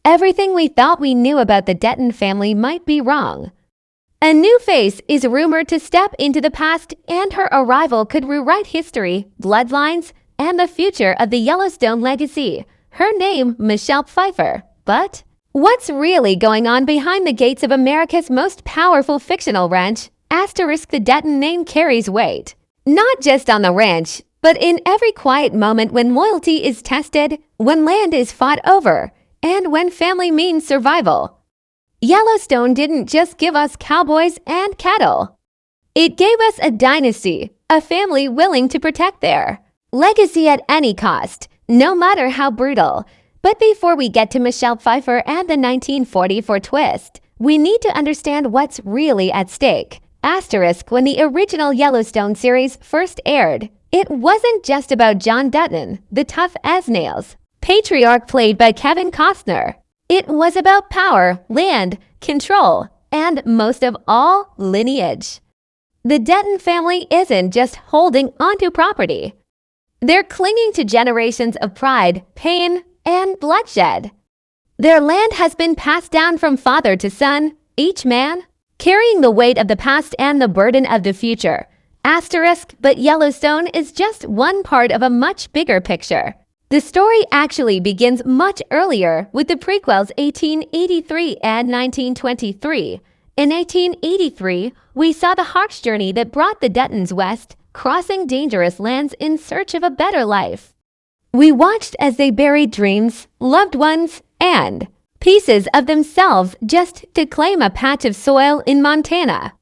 Everything we thought we knew about the Dutton family might be wrong. A new face is rumored to step into the past, and her arrival could rewrite history, bloodlines, and the future of the Yellowstone legacy. Her name, Michelle Pfeiffer. But what's really going on behind the gates of America's most powerful fictional ranch? Asterisk, the Dutton name carries weight. Not just on the ranch, but in every quiet moment when loyalty is tested, when land is fought over, and when family means survival. Yellowstone didn't just give us cowboys and cattle. It gave us a dynasty, a family willing to protect their legacy at any cost, no matter how brutal. But before we get to Michelle Pfeiffer and the 1944 twist, we need to understand what's really at stake. Asterisk, when the original Yellowstone series first aired, it wasn't just about John Dutton, the tough as nails patriarch played by Kevin Costner. It was about power, land, control, and most of all, lineage. The Dutton family isn't just holding onto property. They're clinging to generations of pride, pain, and bloodshed. Their land has been passed down from father to son, each man carrying the weight of the past and the burden of the future. Asterisk, but Yellowstone is just one part of a much bigger picture. The story actually begins much earlier with the prequels 1883 and 1923. In 1883, we saw the harsh journey that brought the Duttons west, crossing dangerous lands in search of a better life. We watched as they buried dreams, loved ones, and pieces of themselves just to claim a patch of soil in Montana.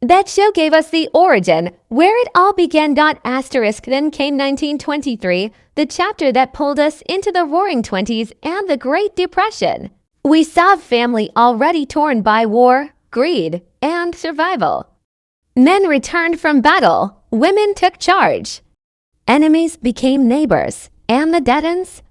That show gave us the origin, where it all began. Asterisk, then came 1923, the chapter that pulled us into the Roaring Twenties and the Great Depression. We saw family already torn by war, greed, and survival. Men returned from battle, women took charge. Enemies became neighbors, and the Duttons?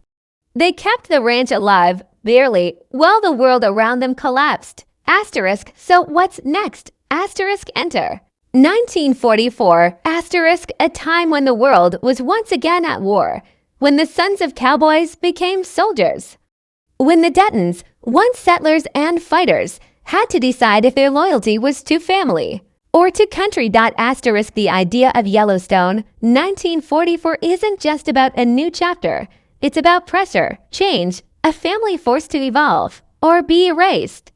They kept the ranch alive, barely, while the world around them collapsed. Asterisk, so what's next? Asterisk, enter 1944, asterisk, a time when the world was once again at war, when the sons of cowboys became soldiers, when the Duttons, once settlers and fighters, had to decide if their loyalty was to family or to country. Asterisk, the idea of Yellowstone 1944 isn't just about a new chapter. It's about pressure, change, a family forced to evolve or be erased.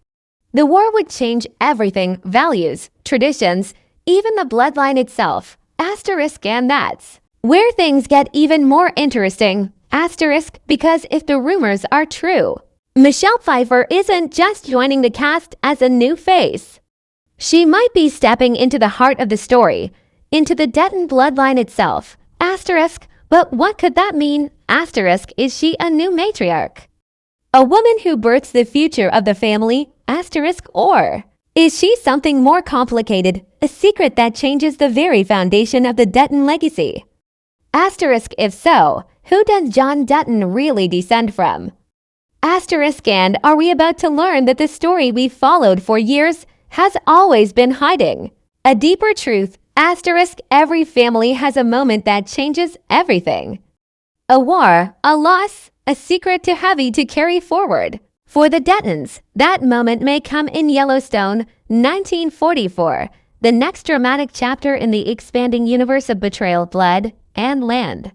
The war would change everything, values, traditions, even the bloodline itself. Asterisk, and that's where things get even more interesting. Asterisk, because if the rumors are true, Michelle Pfeiffer isn't just joining the cast as a new face. She might be stepping into the heart of the story, into the Dutton bloodline itself. Asterisk, but what could that mean? Asterisk, is she a new matriarch? A woman who births the future of the family? Asterisk, or is she something more complicated, a secret that changes the very foundation of the Dutton legacy? Asterisk, if so, who does John Dutton really descend from? Asterisk, and are we about to learn that the story we've followed for years has always been hiding a deeper truth? Asterisk, every family has a moment that changes everything. A war, a loss, a secret too heavy to carry forward. For the Duttons, that moment may come in Yellowstone 1944, the next dramatic chapter in the expanding universe of betrayal, blood, and land.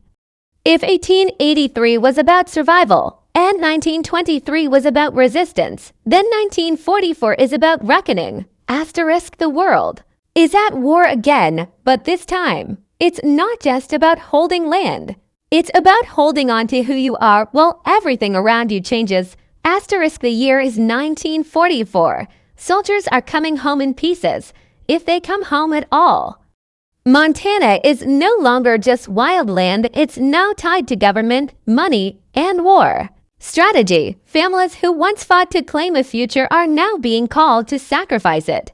If 1883 was about survival and 1923 was about resistance, then 1944 is about reckoning. Asterisk, the world is at war again, but this time, it's not just about holding land. It's about holding on to who you are while everything around you changes. Asterisk, the year is 1944. Soldiers are coming home in pieces, if they come home at all. Montana is no longer just wild land, it's now tied to government, money, and war. Strategy, families who once fought to claim a future are now being called to sacrifice it.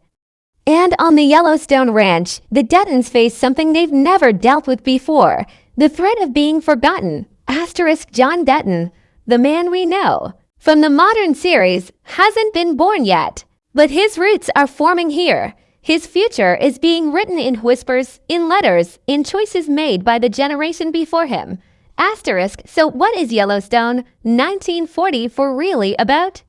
And on the Yellowstone Ranch, the Duttons face something they've never dealt with before, the threat of being forgotten. Asterisk, John Dutton, the man we know from the modern series, hasn't been born yet, but his roots are forming here. His future is being written in whispers, in letters, in choices made by the generation before him. Asterisk, so what is Yellowstone 1944 really about?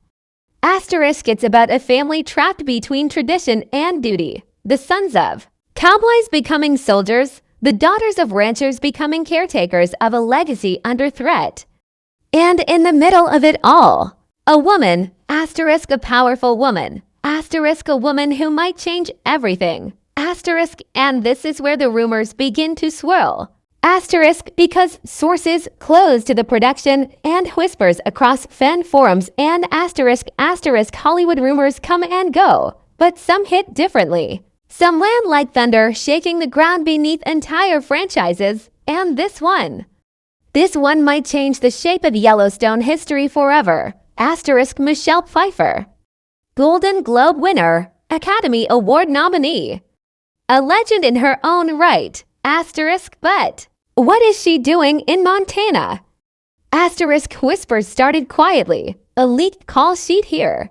Asterisk, it's about a family trapped between tradition and duty. The sons of cowboys becoming soldiers, the daughters of ranchers becoming caretakers of a legacy under threat. And in the middle of it all, a woman, asterisk, a powerful woman, asterisk, a woman who might change everything, asterisk, and this is where the rumors begin to swirl. Asterisk, because sources close to the production and whispers across fan forums and asterisk, Hollywood rumors come and go, but some hit differently. Some land like thunder, shaking the ground beneath entire franchises, and this one. This one might change the shape of Yellowstone history forever. Asterisk, Michelle Pfeiffer. Golden Globe winner, Academy Award nominee. A legend in her own right. Asterisk, but what is she doing in Montana? Asterisk, whispers started quietly. A leaked call sheet here.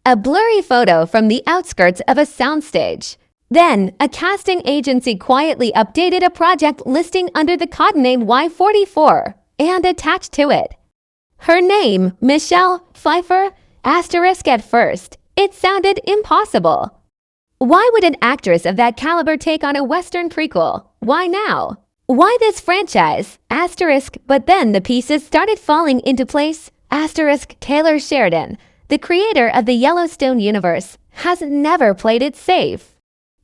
A blurry photo from the outskirts of a soundstage. Then, a casting agency quietly updated a project listing under the codename Y44 and attached to it her name, Michelle Pfeiffer. Asterisk, at first, it sounded impossible. Why would an actress of that caliber take on a Western prequel? Why now? Why this franchise? Asterisk, but then the pieces started falling into place. Asterisk, Taylor Sheridan, the creator of the Yellowstone universe, has never played it safe.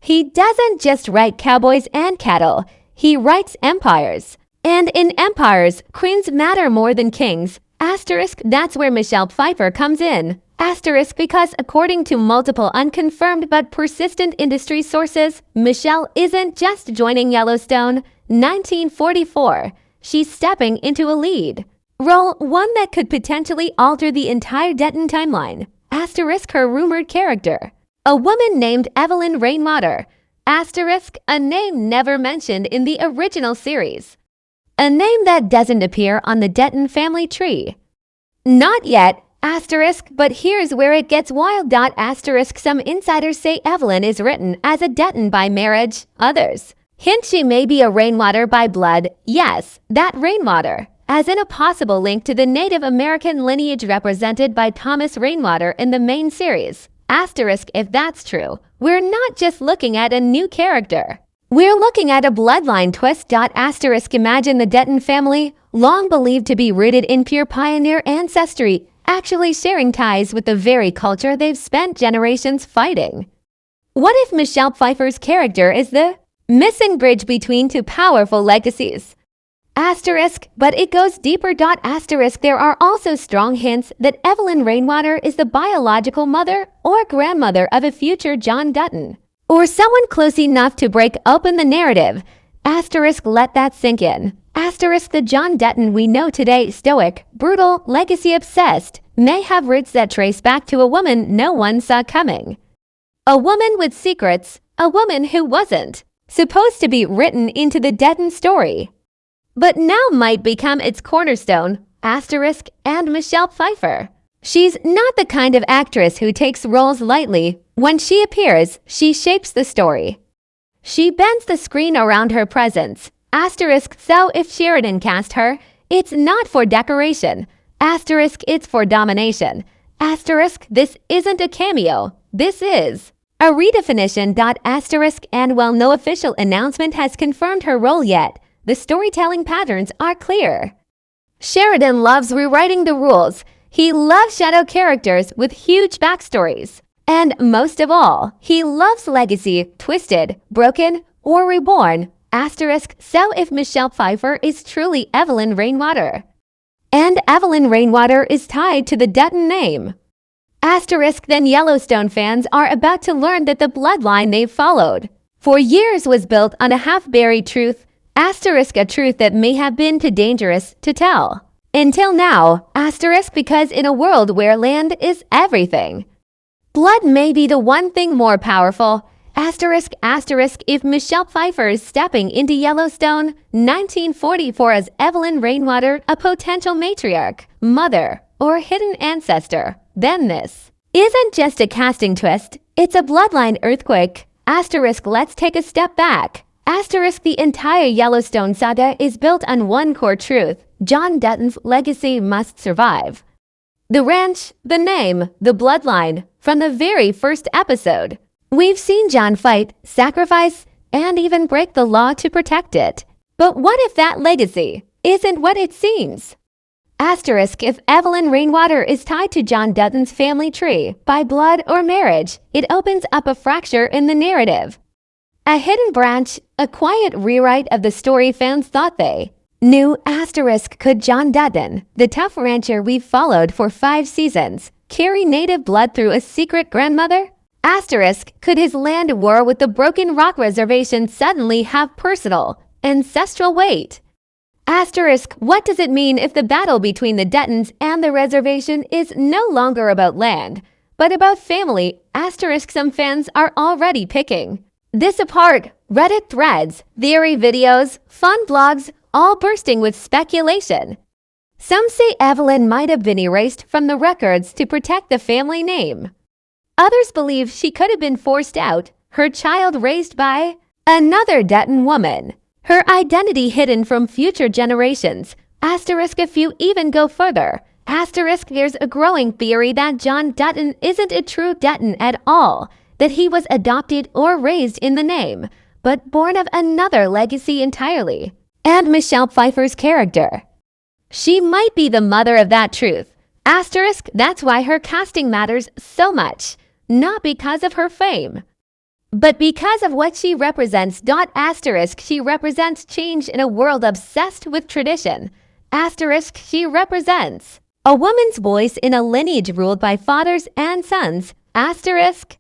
He doesn't just write cowboys and cattle, he writes empires. And in empires, queens matter more than kings. Asterisk, that's where Michelle Pfeiffer comes in. Asterisk, because according to multiple unconfirmed but persistent industry sources, Michelle isn't just joining Yellowstone 1944. She's stepping into a lead role, one that could potentially alter the entire Dutton timeline. Asterisk, her rumored character. A woman named Evelyn Rainwater. Asterisk, a name never mentioned in the original series. A name that doesn't appear on the Dutton family tree. Not yet. Asterisk, but here's where it gets wild. Asterisk, some insiders say Evelyn is written as a Dutton by marriage. Others hint she may be a Rainwater by blood. Yes, that Rainwater, as in a possible link to the Native American lineage represented by Thomas Rainwater in the main series. Asterisk, if that's true, we're not just looking at a new character. We're looking at a bloodline twist. Asterisk, imagine the Dutton family, long believed to be rooted in pure pioneer ancestry, actually sharing ties with the very culture they've spent generations fighting. What if Michelle Pfeiffer's character is the missing bridge between two powerful legacies? Asterisk, but it goes deeper. Asterisk, there are also strong hints that Evelyn Rainwater is the biological mother or grandmother of a future John Dutton, or someone close enough to break open the narrative. Asterisk, let that sink in. Asterisk, the John Dutton we know today, stoic, brutal, legacy-obsessed, may have roots that trace back to a woman no one saw coming. A woman with secrets, a woman who wasn't supposed to be written into the Dutton story, but now might become its cornerstone. Asterisk, and Michelle Pfeiffer. She's not the kind of actress who takes roles lightly. When she appears, she shapes the story. She bends the screen around her presence. Asterisk, so if Sheridan cast her, it's not for decoration. Asterisk, it's for domination. Asterisk, this isn't a cameo. This is a redefinition. Asterisk, and while no official announcement has confirmed her role yet, the storytelling patterns are clear. Sheridan loves rewriting the rules. He loves shadow characters with huge backstories. And most of all, he loves legacy, twisted, broken, or reborn. Asterisk, so if Michelle Pfeiffer is truly Evelyn Rainwater, and Evelyn Rainwater is tied to the Dutton name, asterisk, then Yellowstone fans are about to learn that the bloodline they've followed for years was built on a half-buried truth, asterisk, a truth that may have been too dangerous to tell until now, asterisk, because in a world where land is everything, blood may be the one thing more powerful. Asterisk, if Michelle Pfeiffer is stepping into Yellowstone 1944 as Evelyn Rainwater, a potential matriarch, mother, or hidden ancestor, then this isn't just a casting twist, it's a bloodline earthquake. Asterisk, let's take a step back. Asterisk the entire Yellowstone saga is built on one core truth. John Dutton's legacy must survive. The ranch, the name, the bloodline, from the very first episode. We've seen John fight, sacrifice, and even break the law to protect it. But what if that legacy isn't what it seems? Asterisk if Evelyn Rainwater is tied to John Dutton's family tree by blood or marriage, it opens up a fracture in the narrative. A hidden branch, a quiet rewrite of the story fans thought they knew. Asterisk could John Dutton, the tough rancher we've followed for 5 seasons, carry native blood through a secret grandmother? Asterisk could his land war with the Broken Rock Reservation suddenly have personal, ancestral weight? Asterisk what does it mean if the battle between the Duttons and the reservation is no longer about land, but about family? Asterisk some fans are already picking this apart. Reddit threads, theory videos, fun blogs, all bursting with speculation. Some say Evelyn might have been erased from the records to protect the family name. Others believe she could have been forced out, her child raised by another Dutton woman, her identity hidden from future generations. Asterisk a few even go further. Asterisk there's a growing theory that John Dutton isn't a true Dutton at all, that he was adopted or raised in the name, but born of another legacy entirely. And Michelle Pfeiffer's character, she might be the mother of that truth. Asterisk that's why her casting matters so much, not because of her fame, but because of what she represents. Asterisk she represents change in a world obsessed with tradition. Asterisk she represents a woman's voice in a lineage ruled by fathers and sons. Asterisk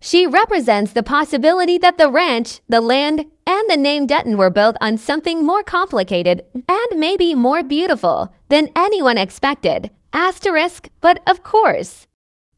she represents the possibility that the ranch, the land, and the name Dutton were built on something more complicated and maybe more beautiful than anyone expected. Asterisk but of course,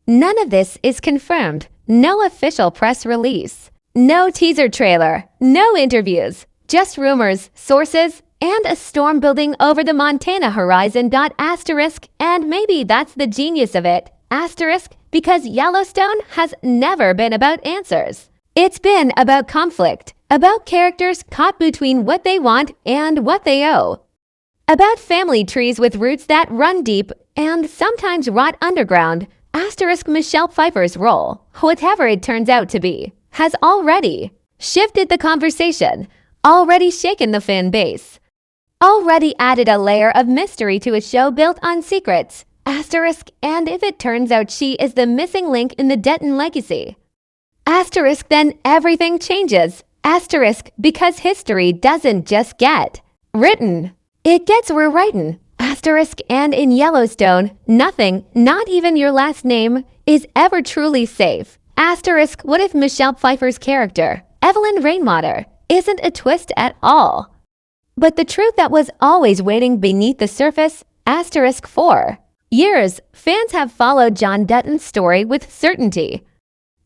none of this is confirmed. No official press release, no teaser trailer, no interviews, just rumors, sources, and a storm building over the Montana horizon. Asterisk and maybe that's the genius of it. Asterisk because Yellowstone has never been about answers. It's been about conflict, about characters caught between what they want and what they owe, about family trees with roots that run deep and sometimes rot underground. Asterisk Michelle Pfeiffer's role, whatever it turns out to be, has already shifted the conversation, already shaken the fan base, already added a layer of mystery to a show built on secrets. Asterisk and if it turns out she is the missing link in the Dutton legacy, asterisk then everything changes. Asterisk because history doesn't just get written, it gets rewritten. Asterisk and in Yellowstone, nothing, not even your last name, is ever truly safe. Asterisk what if Michelle Pfeiffer's character, Evelyn Rainwater, isn't a twist at all, but the truth that was always waiting beneath the surface? Asterisk for years, fans have followed John Dutton's story with certainty.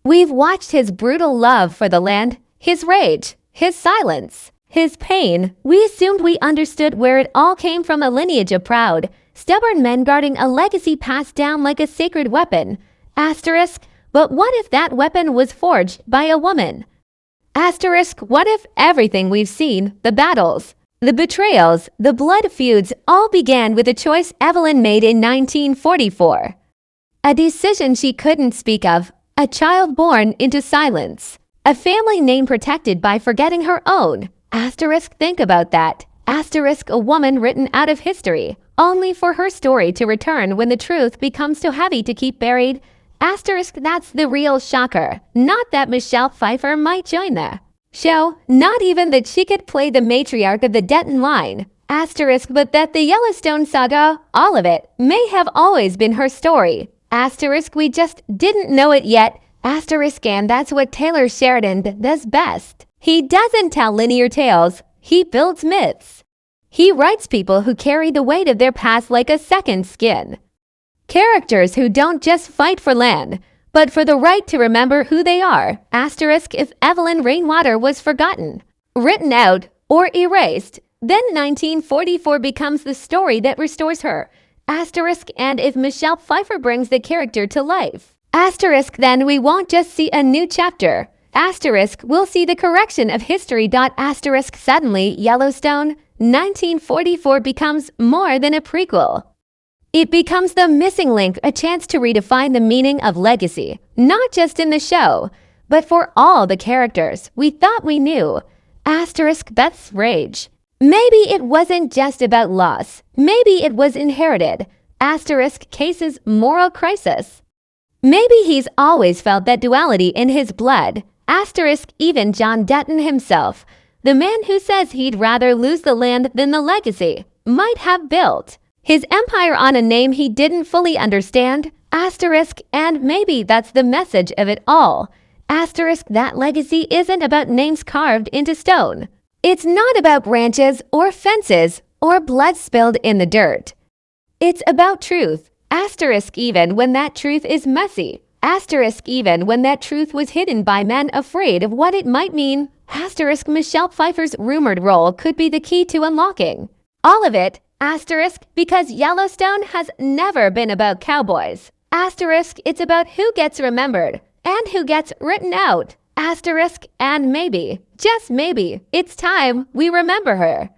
We've watched his brutal love for the land, his rage, his silence, his pain. We assumed we understood where it all came from, a lineage of proud, stubborn men guarding a legacy passed down like a sacred weapon. Asterisk but what if that weapon was forged by a woman? Asterisk what if everything we've seen, the battles, the betrayals, the blood feuds, all began with a choice Evelyn made in 1944? A decision she couldn't speak of, a child born into silence, a family name protected by forgetting her own. Asterisk think about that. Asterisk a woman written out of history, only for her story to return when the truth becomes too heavy to keep buried. Asterisk that's the real shocker, not that Michelle Pfeiffer might join the show, not even that she could play the matriarch of the Dutton line. Asterisk but that the Yellowstone saga, all of it, may have always been her story. Asterisk we just didn't know it yet. Asterisk and that's what Taylor Sheridan does best. He doesn't tell linear tales, he builds myths. He writes people who carry the weight of their past like a second skin. Characters who don't just fight for land, but for the right to remember who they are. Asterisk if Evelyn Rainwater was forgotten, written out, or erased, then 1944 becomes the story that restores her. Asterisk and if Michelle Pfeiffer brings the character to life. Asterisk then we won't just see a new chapter. Asterisk will see the correction of history. Asterisk suddenly, Yellowstone 1944 becomes more than a prequel. It becomes the missing link, a chance to redefine the meaning of legacy, not just in the show, but for all the characters we thought we knew. Asterisk Beth's rage. Maybe it wasn't just about loss. Maybe it was inherited. Asterisk Case's moral crisis. Maybe he's always felt that duality in his blood. Asterisk even John Dutton himself, the man who says he'd rather lose the land than the legacy, might have built his empire on a name he didn't fully understand. Asterisk and maybe that's the message of it all. Asterisk that legacy isn't about names carved into stone. It's not about branches or fences or blood spilled in the dirt. It's about truth. Asterisk even when that truth is messy. Asterisk even when that truth was hidden by men afraid of what it might mean. Asterisk Michelle Pfeiffer's rumored role could be the key to unlocking all of it. Asterisk because Yellowstone has never been about cowboys. Asterisk it's about who gets remembered and who gets written out. Asterisk and maybe, just maybe, it's time we remember her.